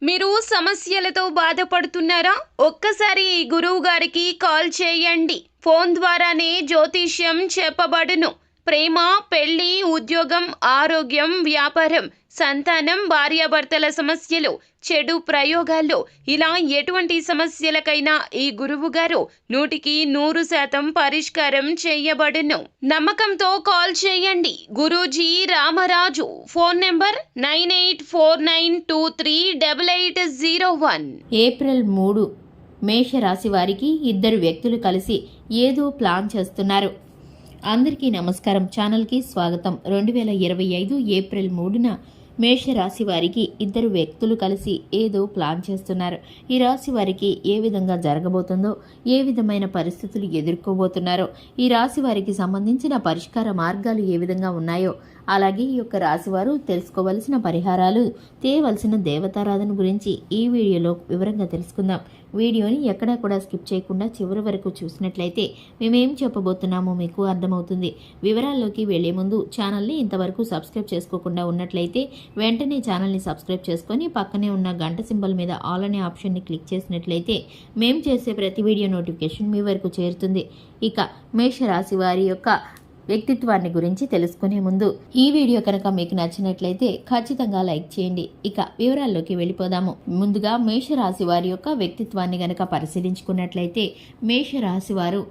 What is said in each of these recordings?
మీరు సమస్యలతో బాధపడుతున్నారా? ఒక్కసారి ఈ గురువు గారికి కాల్ చేయండి. ఫోన్ ద్వారానే జ్యోతిష్యం చెప్పబడును. ప్రేమ, పెళ్లి, ఉద్యోగం, ఆరోగ్యం, వ్యాపారం, సంతానం, భార్యాభర్తల సమస్యలు, చెడు ప్రయోగాల్లో ఇలా ఎటువంటి సమస్యలకైనా ఈ గురువు గారు 100% పరిష్కారం చేయబడును. నమ్మకంతో కాల్ చేయండి. Guruji Ramaraju. Phone number 9849238801. April 3 మేషరాశి వారికి ఇద్దరు వ్యక్తులు కలిసి ఏదో ప్లాన్ చేస్తున్నారు. అందరికీ నమస్కారం. ఛానల్కి స్వాగతం. 2025 ఏప్రిల్ 3న మేషరాశి వారికి ఇద్దరు వ్యక్తులు కలిసి ఏదో ప్లాన్ చేస్తున్నారు. ఈ రాశి వారికి ఏ విధంగా జరగబోతుందో, ఏ విధమైన పరిస్థితులు ఎదుర్కోబోతున్నారో, ఈ రాశి వారికి సంబంధించిన పరిష్కార మార్గాలు ఏ విధంగా ఉన్నాయో, అలాగే ఈ యొక్క రాశివారు తెలుసుకోవలసిన పరిహారాలు, చేయవలసిన దేవతారాధన గురించి ఈ వీడియోలో వివరంగా తెలుసుకుందాం. వీడియోని ఎక్కడా కూడా స్కిప్ చేయకుండా చివరి వరకు చూసినట్లయితే మేమేం చెప్పబోతున్నామో మీకు అర్థమవుతుంది. వివరాల్లోకి వెళ్లే ముందు ఛానల్ని ఇంతవరకు సబ్స్క్రైబ్ చేసుకోకుండా ఉన్నట్లయితే వెంటనే ఛానల్ని సబ్స్క్రైబ్ చేసుకొని పక్కనే ఉన్న గంట సింబల్ మీద ఆల్ అనే ఆప్షన్ని క్లిక్ చేసినట్లయితే మేము చేసే ప్రతి వీడియో నోటిఫికేషన్ మీ వరకు చేరుతుంది. ఇక మేషరాశి వారి యొక్క వ్యక్తిత్వాన్ని గురించి తెలుసుకునే ముందు ఈ వీడియో కనుక మీకు నచ్చినట్లయితే ఖచ్చితంగా లైక్ చేయండి. ఇక వివరాల్లోకి వెళ్ళిపోదాము. ముందుగా మేషరాశి వారి యొక్క వ్యక్తిత్వాన్ని గనక పరిశీలించుకున్నట్లయితే మేషరాశి వారు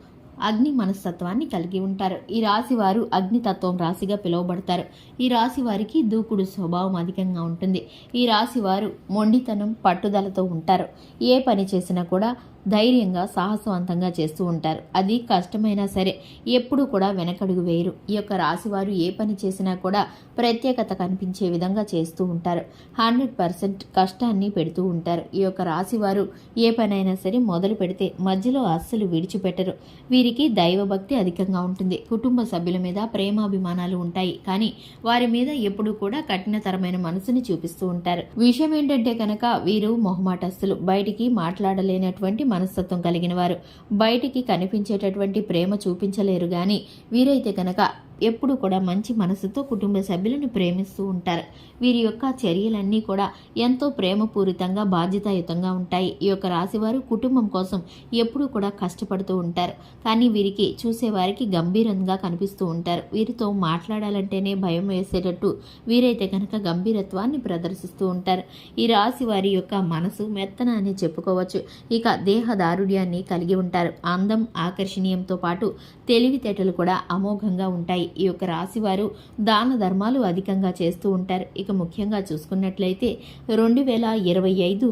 అగ్ని మనస్తత్వాన్ని కలిగి ఉంటారు. ఈ రాశి వారు అగ్నితత్వం రాశిగా పిలువబడతారు. ఈ రాశి వారికి దూకుడు స్వభావం అధికంగా ఉంటుంది. ఈ రాశి వారు మొండితనం, పట్టుదలతో ఉంటారు. ఏ పని చేసినా కూడా ధైర్యంగా, సాహసవంతంగా చేస్తూ ఉంటారు. అది కష్టమైనా సరే ఎప్పుడూ కూడా వెనకడుగు వేయరు. ఈ యొక్క రాశివారు ఏ పని చేసినా కూడా ప్రత్యేకత కనిపించే విధంగా చేస్తూ ఉంటారు. 100% కష్టాన్ని పెడుతూ ఉంటారు. ఈ యొక్క రాశివారు ఏ పనైనా సరే మొదలు పెడితే మధ్యలో అస్సలు విడిచిపెట్టరు. వీరికి దైవభక్తి అధికంగా ఉంటుంది. కుటుంబ సభ్యుల మీద ప్రేమాభిమానాలు ఉంటాయి. కానీ వారి మీద ఎప్పుడూ కూడా కఠినతరమైన మనసుని చూపిస్తూ ఉంటారు. విషయం ఏంటంటే కనుక వీరు మొహమాటస్తులు, బయటికి మాట్లాడలేనటువంటి మనస్తత్వం కలిగిన వారు. బయటికి కనిపించేటటువంటి ప్రేమ చూపించలేరు. గాని వీరైతే కనుక ఎప్పుడు కూడా మంచి మనసుతో కుటుంబ సభ్యులను ప్రేమిస్తూ ఉంటారు. వీరి యొక్క చర్యలన్నీ కూడా ఎంతో ప్రేమపూరితంగా, బాధ్యతాయుతంగా ఉంటాయి. ఈ యొక్క రాశివారు కుటుంబం కోసం ఎప్పుడూ కూడా కష్టపడుతూ ఉంటారు. కానీ వీరికి చూసేవారికి గంభీరంగా కనిపిస్తూ ఉంటారు. వీరితో మాట్లాడాలంటేనే భయం వేసేటట్టు వీరైతే కనుక గంభీరత్వాన్ని ప్రదర్శిస్తూ ఉంటారు. ఈ రాశి వారి యొక్క మనసు మెత్తన అని చెప్పుకోవచ్చు. ఇక దేహదారుఢ్యాన్ని కలిగి ఉంటారు. అందం, ఆకర్షణీయంతో పాటు తెలివితేటలు కూడా అమోఘంగా ఉంటాయి. ఈ యొక్క రాశివారు దాన ధర్మాలు అధికంగా చేస్తూ ఉంటారు. ఇక ముఖ్యంగా చూసుకున్నట్లయితే 2025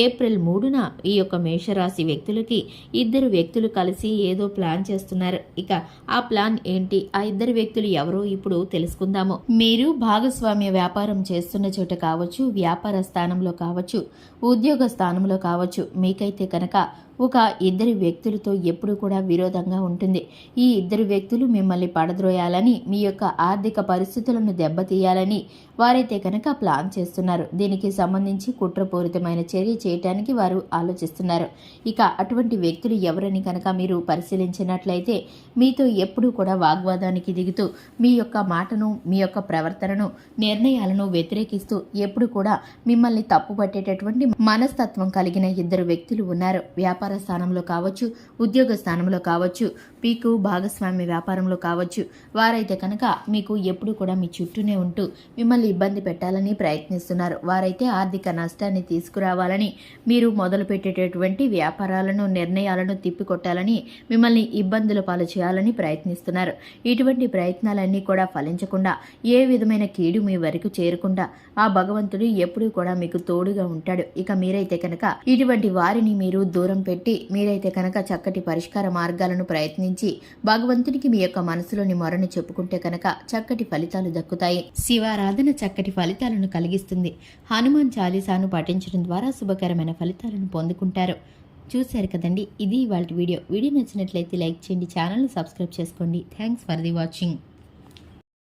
ఏప్రిల్ 3న ఈ యొక్క మేషరాశి వ్యక్తులకి ఇద్దరు వ్యక్తులు కలిసి ఏదో ప్లాన్ చేస్తున్నారు. ఇక ఆ ప్లాన్ ఏంటి, ఆ ఇద్దరు వ్యక్తులు ఎవరో ఇప్పుడు తెలుసుకుందాము. మీరు భాగస్వామ్య వ్యాపారం చేస్తున్న చోట కావచ్చు, వ్యాపార స్థానంలో కావచ్చు, ఉద్యోగ స్థానంలో కావచ్చు, మీకైతే కనుక ఒక ఇద్దరు వ్యక్తులతో ఎప్పుడు కూడా విరోధంగా ఉంటుంది. ఈ ఇద్దరు వ్యక్తులు మిమ్మల్ని పడద్రోయాలని, మీ యొక్క ఆర్థిక పరిస్థితులను దెబ్బతీయాలని వారైతే కనుక ప్లాన్ చేస్తున్నారు. దీనికి సంబంధించి కుట్రపూరితమైన చర్య చేయటానికి వారు ఆలోచిస్తున్నారు. ఇక అటువంటి వ్యక్తులు ఎవరని కనుక మీరు పరిశీలించినట్లయితే మీతో ఎప్పుడూ కూడా వాగ్వాదానికి దిగుతూ మీ యొక్క మాటను, మీ యొక్క ప్రవర్తనను, నిర్ణయాలను వ్యతిరేకిస్తూ ఎప్పుడు కూడా మిమ్మల్ని తప్పుపట్టేటటువంటి మనస్తత్వం కలిగిన ఇద్దరు వ్యక్తులు ఉన్నారు. వ్యాపార స్థానంలో కావచ్చు, ఉద్యోగ స్థానంలో కావచ్చు, మీకు భాగస్వామ్య వ్యాపారంలో కావచ్చు, వారైతే కనుక మీకు ఎప్పుడు కూడా మీ చుట్టూనే ఉంటూ మిమ్మల్ని ఇబ్బంది పెట్టాలని ప్రయత్నిస్తున్నారు. వారైతే ఆర్థిక నష్టాన్ని తీసుకురావాలని, మీరు మొదలు పెట్టేటటువంటి వ్యాపారాలను, నిర్ణయాలను తిప్పికొట్టాలని, మిమ్మల్ని ఇబ్బందుల పాలు చేయాలని ప్రయత్నిస్తున్నారు. ఇటువంటి ప్రయత్నాలన్నీ కూడా ఫలించకుండా, ఏ విధమైన కీడు మీ వరకు చేరకుండా ఆ భగవంతుడు ఎప్పుడూ కూడా మీకు తోడుగా ఉంటాడు. ఇక మీరైతే కనుక ఇటువంటి వారిని మీరు దూరం పెట్టి, మీరైతే కనుక చక్కటి పరిష్కార మార్గాలను ప్రయత్నించి భగవంతునికి మీ యొక్క మనసులోని మొరను చెప్పుకుంటే కనుక చక్కటి ఫలితాలు దక్కుతాయి. శివారాధన చక్కటి ఫలితాలను కలిగిస్తుంది. హనుమాన్ చాలీసాను పఠించడం ద్వారా శుభకరమైన ఫలితాలను పొందుకుంటారు. చూశారు కదండి, ఇది ఇవాళ వీడియో. వీడియో నచ్చినట్లయితే లైక్ చేయండి, ఛానల్ని సబ్స్క్రైబ్ చేసుకోండి. Thanks for the watching.